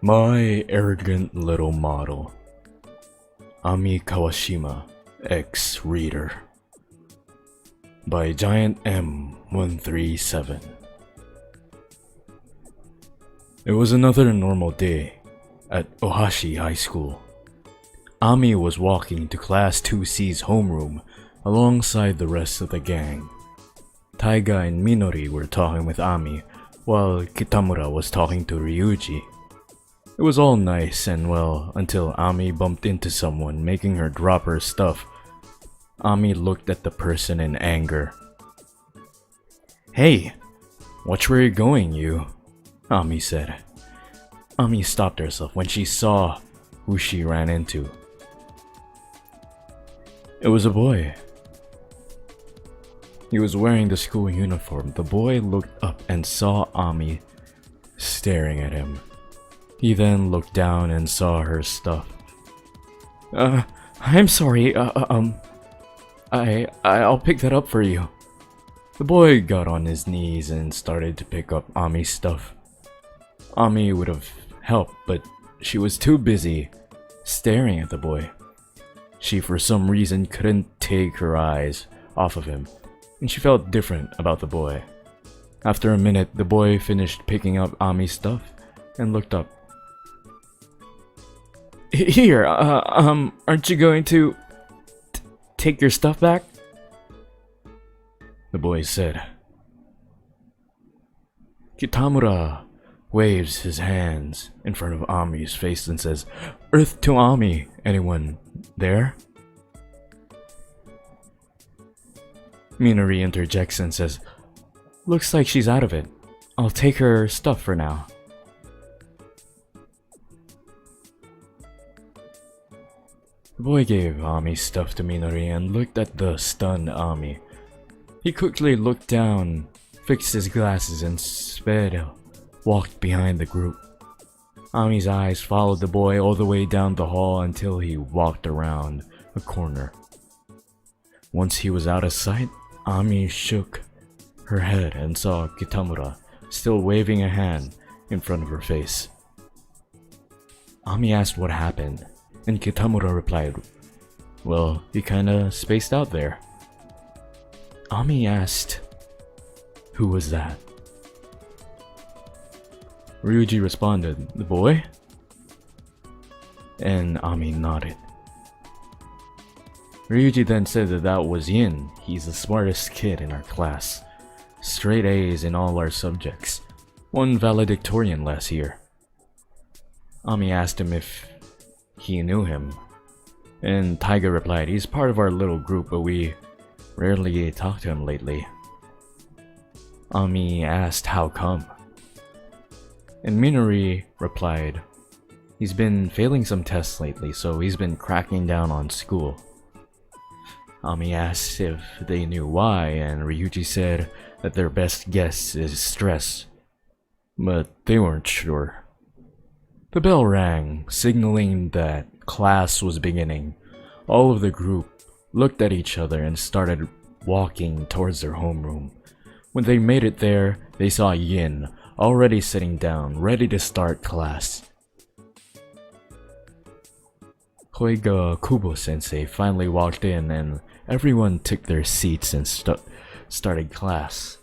My arrogant little model, Ami Kawashima, ex-reader, by Giant M137. It was another normal day at Ohashi High School. Ami was walking to Class 2C's homeroom alongside the rest of the gang. Taiga and Minori were talking with Ami, while Kitamura was talking to Ryuji. It was all nice and well until Ami bumped into someone, making her drop her stuff. Ami looked at the person in anger. "Hey, watch where you're going, you," Ami said. Ami stopped herself when she saw who she ran into. It was a boy. He was wearing the school uniform. The boy looked up and saw Ami staring at him. He then looked down and saw her stuff. I'm sorry, I'll pick that up for you." The boy got on his knees and started to pick up Ami's stuff. Ami would have helped, but she was too busy staring at the boy. She for some reason couldn't take her eyes off of him, and she felt different about the boy. After a minute, the boy finished picking up Ami's stuff and looked up. "Here, aren't you going to take your stuff back?" the boy said. Kitamura waves his hands in front of Ami's face and says, "Earth to Ami, anyone there?" Minori interjects and says, "Looks like she's out of it. I'll take her stuff for now." The boy gave Ami's stuff to Minori and looked at the stunned Ami. He quickly looked down, fixed his glasses, and walked behind the group. Ami's eyes followed the boy all the way down the hall until he walked around a corner. Once he was out of sight, Ami shook her head and saw Kitamura still waving a hand in front of her face. Ami asked what happened, and Kitamura replied, "Well, he kinda spaced out there." Ami asked, "Who was that?" Ryuji responded, "The boy?" And Ami nodded. Ryuji then said that was Yin. He's the smartest kid in our class. Straight A's in all our subjects. Won valedictorian last year. Ami asked him if he knew him, and Taiga replied, "He's part of our little group, but we rarely talk to him lately." Ami asked how come, and Minori replied, "He's been failing some tests lately, so he's been cracking down on school." Ami asked if they knew why, and Ryuji said that their best guess is stress, but they weren't sure. The bell rang, signaling that class was beginning. All of the group looked at each other and started walking towards their homeroom. When they made it there, they saw Yin already sitting down, ready to start class. Koiga Kubo-sensei finally walked in and everyone took their seats and started class.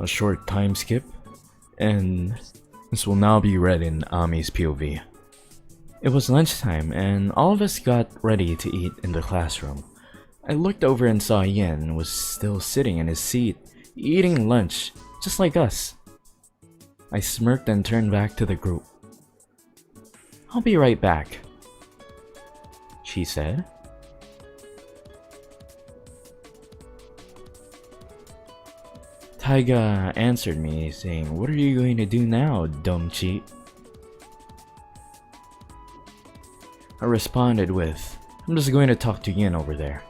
A short time skip, and this will now be read in Ami's POV. It was lunchtime, and all of us got ready to eat in the classroom. I looked over and saw Yin was still sitting in his seat, eating lunch, just like us. I smirked and turned back to the group. "I'll be right back," she said. Taiga answered me, saying, "What are you going to do now, dumb cheat?" I responded with, "I'm just going to talk to Yin over there."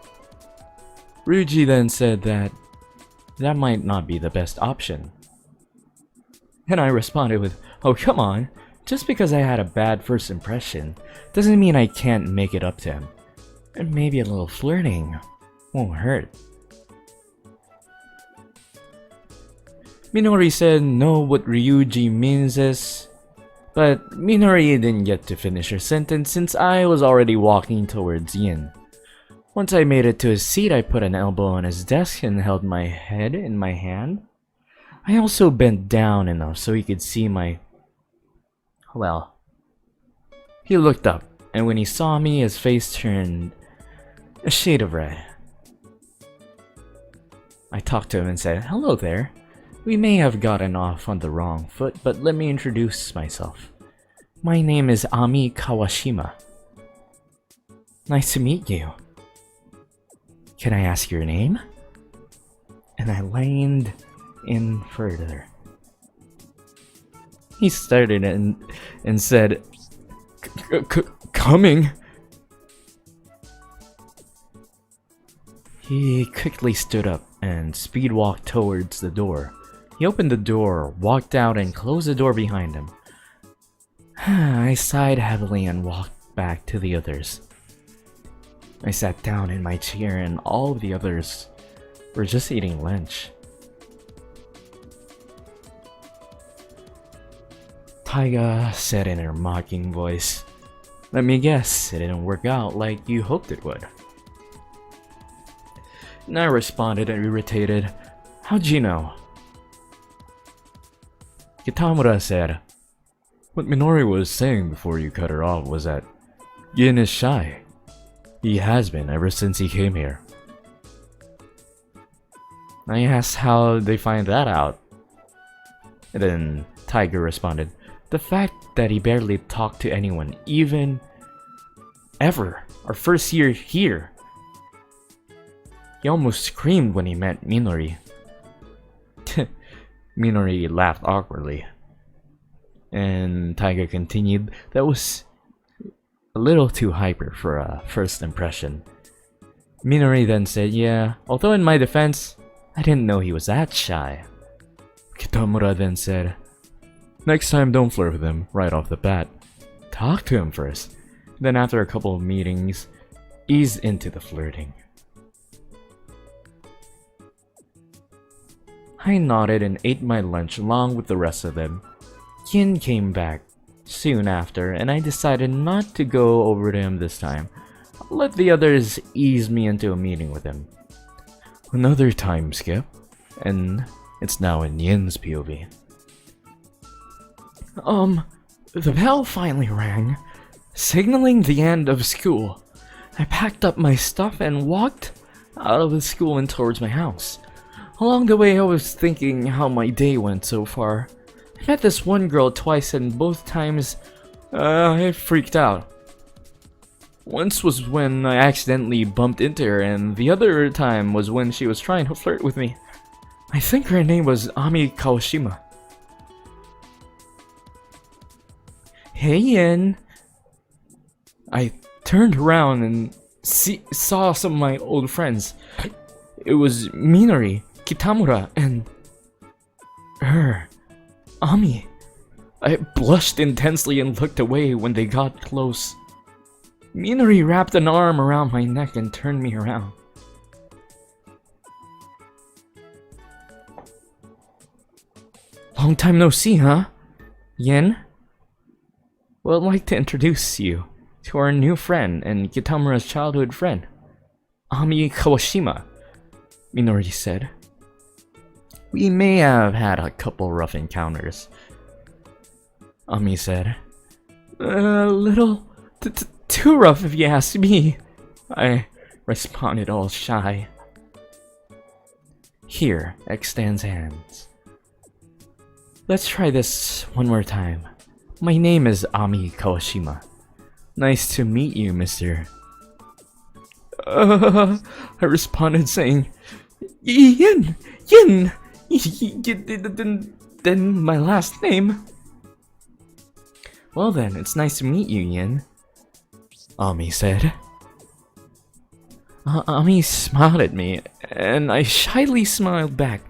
Ryuji then said that might not be the best option. And I responded with, "Oh, come on, just because I had a bad first impression doesn't mean I can't make it up to him. And maybe a little flirting won't hurt." Minori said no what Ryuji means is, but Minori didn't get to finish her sentence since I was already walking towards Yin. Once I made it to his seat, I put an elbow on his desk and held my head in my hand. I also bent down enough so he could see my... Well, he looked up, and when he saw me, his face turned a shade of red. I talked to him and said, "Hello there. We may have gotten off on the wrong foot, but let me introduce myself. My name is Ami Kawashima. Nice to meet you. Can I ask your name?" And I leaned in further. He started and said, "Coming." He quickly stood up and speed walked towards the door. He opened the door, walked out, and closed the door behind him. I sighed heavily and walked back to the others. I sat down in my chair and all of the others were just eating lunch. Taiga said in her mocking voice, "Let me guess, it didn't work out like you hoped it would." And I responded irritated, "How'd you know?" Kitamura said, "What Minori was saying before you cut her off was that Yin is shy. He has been ever since he came here." I asked how they find that out. And then Tiger responded, "The fact that he barely talked to anyone, even ever, our first year here. He almost screamed when he met Minori." Minori laughed awkwardly. And Tiger continued, "That was a little too hyper for a first impression." Minori then said, "Yeah, although in my defense, I didn't know he was that shy." Kitamura then said, "Next time don't flirt with him right off the bat. Talk to him first. Then after a couple of meetings, ease into the flirting." I nodded and ate my lunch along with the rest of them. Yin came back soon after, and I decided not to go over to him this time. I'll let the others ease me into a meeting with him. Another time skip, and it's now in Yin's POV. The bell finally rang, signaling the end of school. I packed up my stuff and walked out of the school and towards my house. Along the way, I was thinking how my day went so far. I met this one girl twice, and both times, I freaked out. Once was when I accidentally bumped into her, and the other time was when she was trying to flirt with me. I think her name was Ami Kawashima. "Hey, Yin." I turned around and saw some of my old friends. It was Minori, Kitamura, and her, Ami. I blushed intensely and looked away when they got close. Minori wrapped an arm around my neck and turned me around. "Long time no see, huh? Yin? Well, I'd like to introduce you to our new friend and Kitamura's childhood friend, Ami Kawashima," Minori said. "We may have had a couple rough encounters," Ami said. "A little too rough if you ask me," I responded all shy. Here, extends hands. "Let's try this one more time. My name is Ami Kawashima. Nice to meet you, mister." I responded saying, Yin! Then my last name." "Well then, it's nice to meet you, Yin," Ami said. Ami smiled at me, and I shyly smiled back.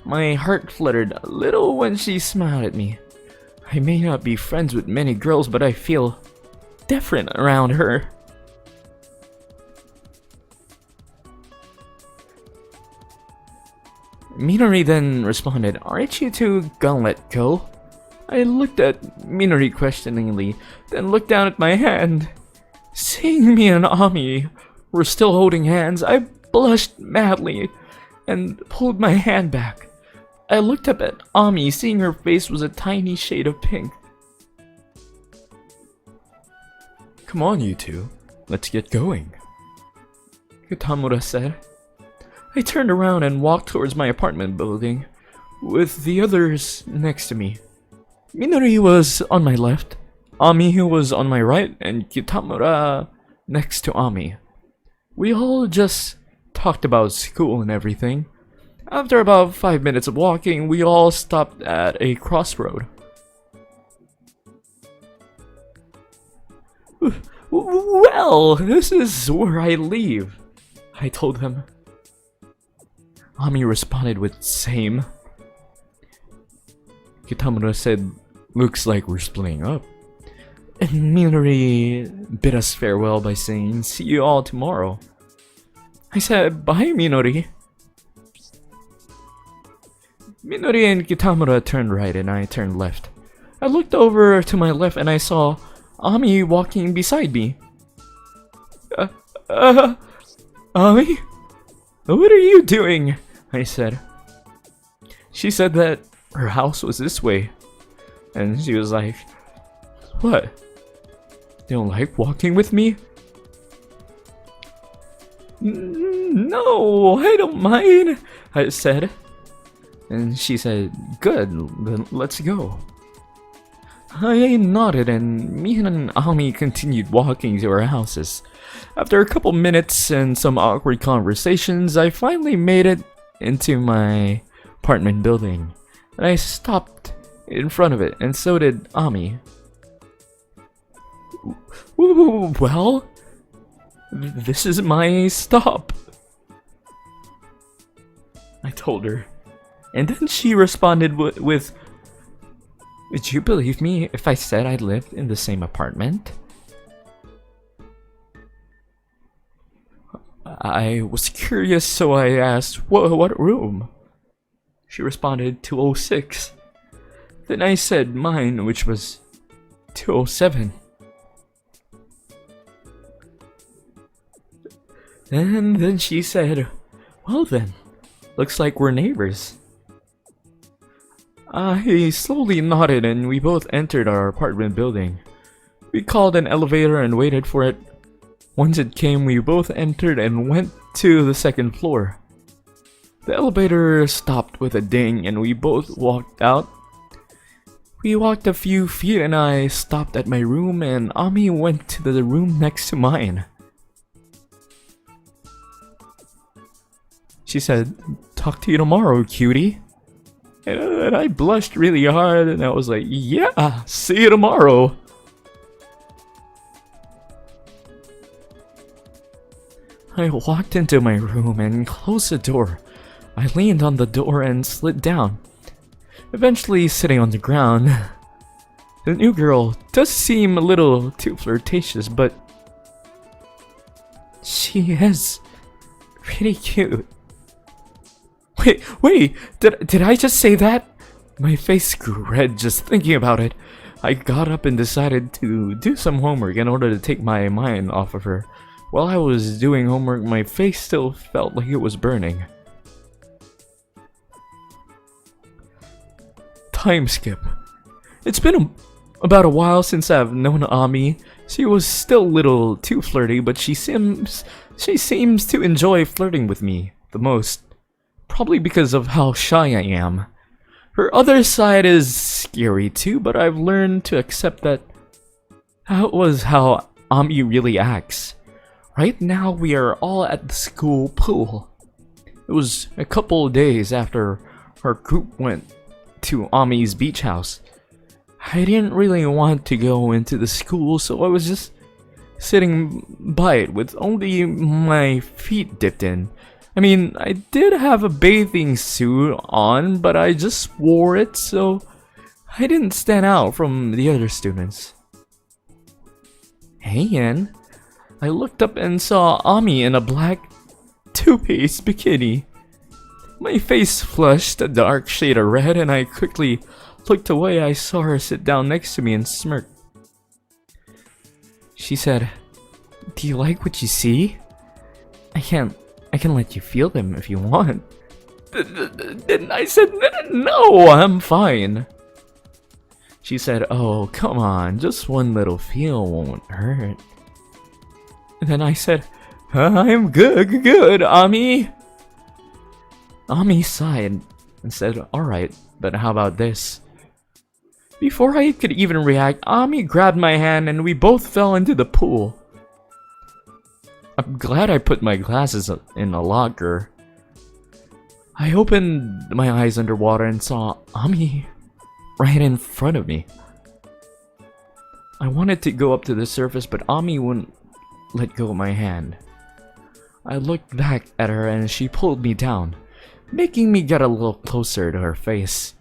My heart fluttered a little when she smiled at me. I may not be friends with many girls, but I feel different around her. Minori then responded, "Aren't you two gonna let go?" I looked at Minori questioningly, then looked down at my hand. Seeing me and Ami were still holding hands, I blushed madly and pulled my hand back. I looked up at Ami, seeing her face was a tiny shade of pink. "Come on, you two. Let's get going," Kitamura said. I turned around and walked towards my apartment building, with the others next to me. Minori was on my left, Ami was on my right, and Kitamura next to Ami. We all just talked about school and everything. After about 5 minutes of walking, we all stopped at a crossroad. "Well, this is where I leave," I told them. Ami responded with "same." Kitamura said, "Looks like we're splitting up." And Minori bid us farewell by saying, "See you all tomorrow." I said, "Bye, Minori." Minori and Kitamura turned right and I turned left. I looked over to my left and I saw Ami walking beside me. Ami? What are you doing?" I said. She said that her house was this way. And she was like, "What? You don't like walking with me?" "No, I don't mind," I said. And she said, "Good, then let's go." I nodded and me and Ami continued walking to our houses. After a couple minutes and some awkward conversations, I finally made it into my apartment building. And I stopped in front of it, and so did Ami. "Well, this is my stop," I told her. And then she responded with, "Would you believe me if I said I lived in the same apartment?" I was curious, so I asked, What room?" She responded, 206. Then I said mine, which was 207. And then she said, "Well then, looks like we're neighbors." I slowly nodded and we both entered our apartment building. We called an elevator and waited for it. Once it came, we both entered and went to the second floor. The elevator stopped with a ding and we both walked out. We walked a few feet and I stopped at my room and Ami went to the room next to mine. She said, "Talk to you tomorrow, cutie." And I blushed really hard and I was like, "Yeah, see you tomorrow." I walked into my room and closed the door. I leaned on the door and slid down, eventually sitting on the ground. The new girl does seem a little too flirtatious, but she is pretty cute. Wait, did I just say that? My face grew red just thinking about it. I got up and decided to do some homework in order to take my mind off of her. While I was doing homework, my face still felt like it was burning. Time skip. It's been about a while since I've known Ami. She was still a little too flirty, but she seems to enjoy flirting with me the most. Probably because of how shy I am. Her other side is scary too, but I've learned to accept that was how Ami really acts. Right now we are all at the school pool. It was a couple of days after our group went to Ami's beach house. I didn't really want to go into the school, so I was just sitting by it with only my feet dipped in. I mean, I did have a bathing suit on, but I just wore it, so I didn't stand out from the other students. Hey, Yen. I looked up and saw Ami in a black two-piece bikini. My face flushed a dark shade of red and I quickly looked away. I saw her sit down next to me and smirk. She said, "Do you like what you see? I can let you feel them if you want." Then I said, "No, I'm fine." She said, "Oh, come on, just one little feel won't hurt." And then I said, "I'm good, Ami." Ami sighed and said, "Alright, but how about this?" Before I could even react, Ami grabbed my hand and we both fell into the pool. I'm glad I put my glasses in a locker. I opened my eyes underwater and saw Ami right in front of me. I wanted to go up to the surface, but Ami wouldn't let go of my hand. I looked back at her and she pulled me down, making me get a little closer to her face.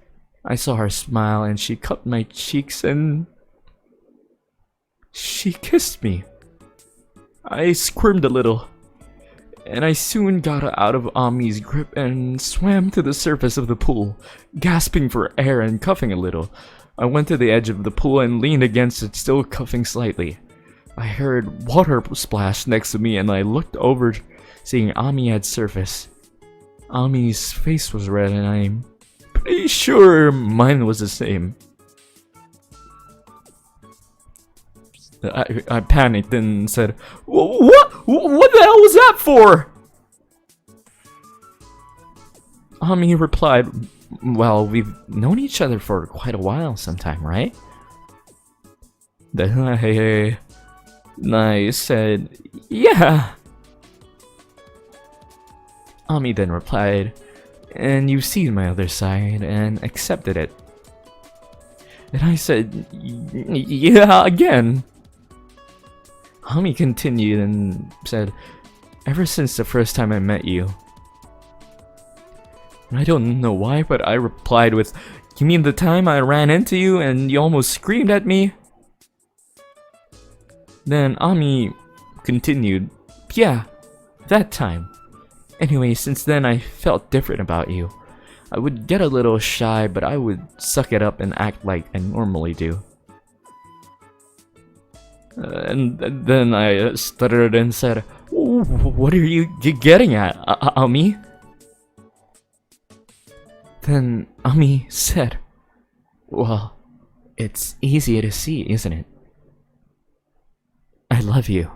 I saw her smile and she cupped my cheeks and she kissed me. I squirmed a little, and I soon got out of Ami's grip and swam to the surface of the pool, gasping for air and coughing a little. I went to the edge of the pool and leaned against it, still coughing slightly. I heard water splash next to me and I looked over, seeing Ami had surfaced. Ami's face was red and I'm pretty sure mine was the same. I panicked and said, What the hell was that for?" Ami replied, "Well, we've known each other for quite a while sometime, right?" Then I said, "Yeah." Ami then replied, "And you've seen my other side and accepted it." And I said, "Yeah, again." Ami continued and said, "Ever since the first time I met you." And I don't know why, but I replied with, "You mean the time I ran into you and you almost screamed at me?" Then Ami continued, "Yeah, that time. Anyway, since then I felt different about you. I would get a little shy, but I would suck it up and act like I normally do." And then I stuttered and said, "What are you getting at, Ami?" Then Ami said, "Well, it's easy to see, isn't it? I love you."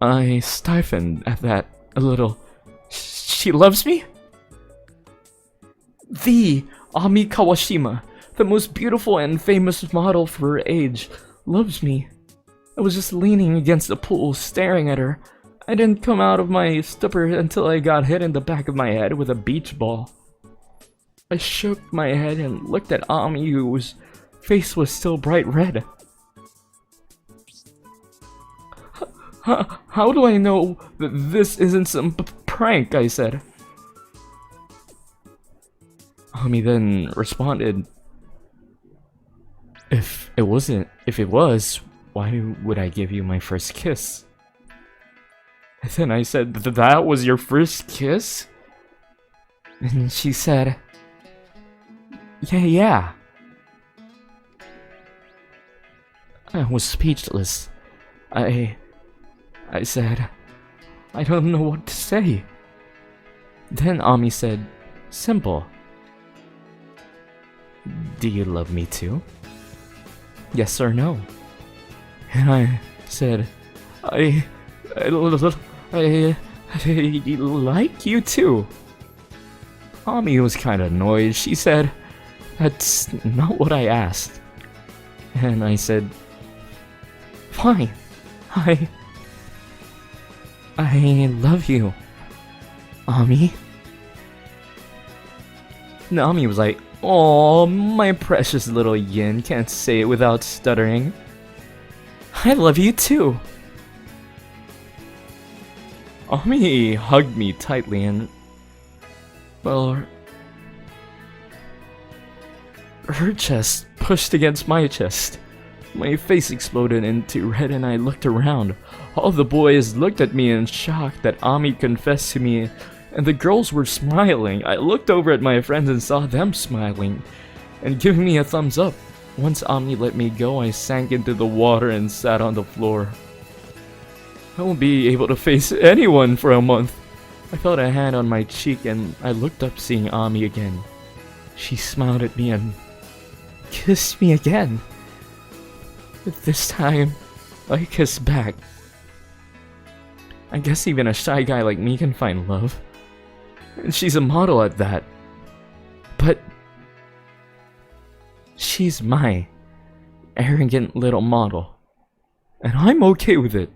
I stiffened at that a little. She loves me? The Ami Kawashima, the most beautiful and famous model for her age, loves me. I was just leaning against the pool, staring at her. I didn't come out of my stupor until I got hit in the back of my head with a beach ball. I shook my head and looked at Ami, whose face was still bright red. How do I know that this isn't some prank?" I said. Ami then responded, If it was, why would I give you my first kiss?" And then I said, "That was your first kiss?" And she said, Yeah. I was speechless. I said, "I don't know what to say." Then Ami said, "Simple. Do you love me too? Yes or no?" And I said, I like you too." Ami was kind of annoyed. She said, "That's not what I asked." And I said, "Fine. I love you, Ami." And Ami was like, "Oh, my precious little yin, can't say it without stuttering. I love you too." Ami hugged me tightly and, well, her chest pushed against my chest. My face exploded into red and I looked around. All the boys looked at me in shock that Ami confessed to me, and the girls were smiling. I looked over at my friends and saw them smiling and giving me a thumbs up. Once Ami let me go, I sank into the water and sat on the floor. I won't be able to face anyone for a month. I felt a hand on my cheek and I looked up, seeing Ami again. She smiled at me and kissed me again. But this time, I kissed back. I guess even a shy guy like me can find love. And she's a model at that. But she's my arrogant little model. And I'm okay with it.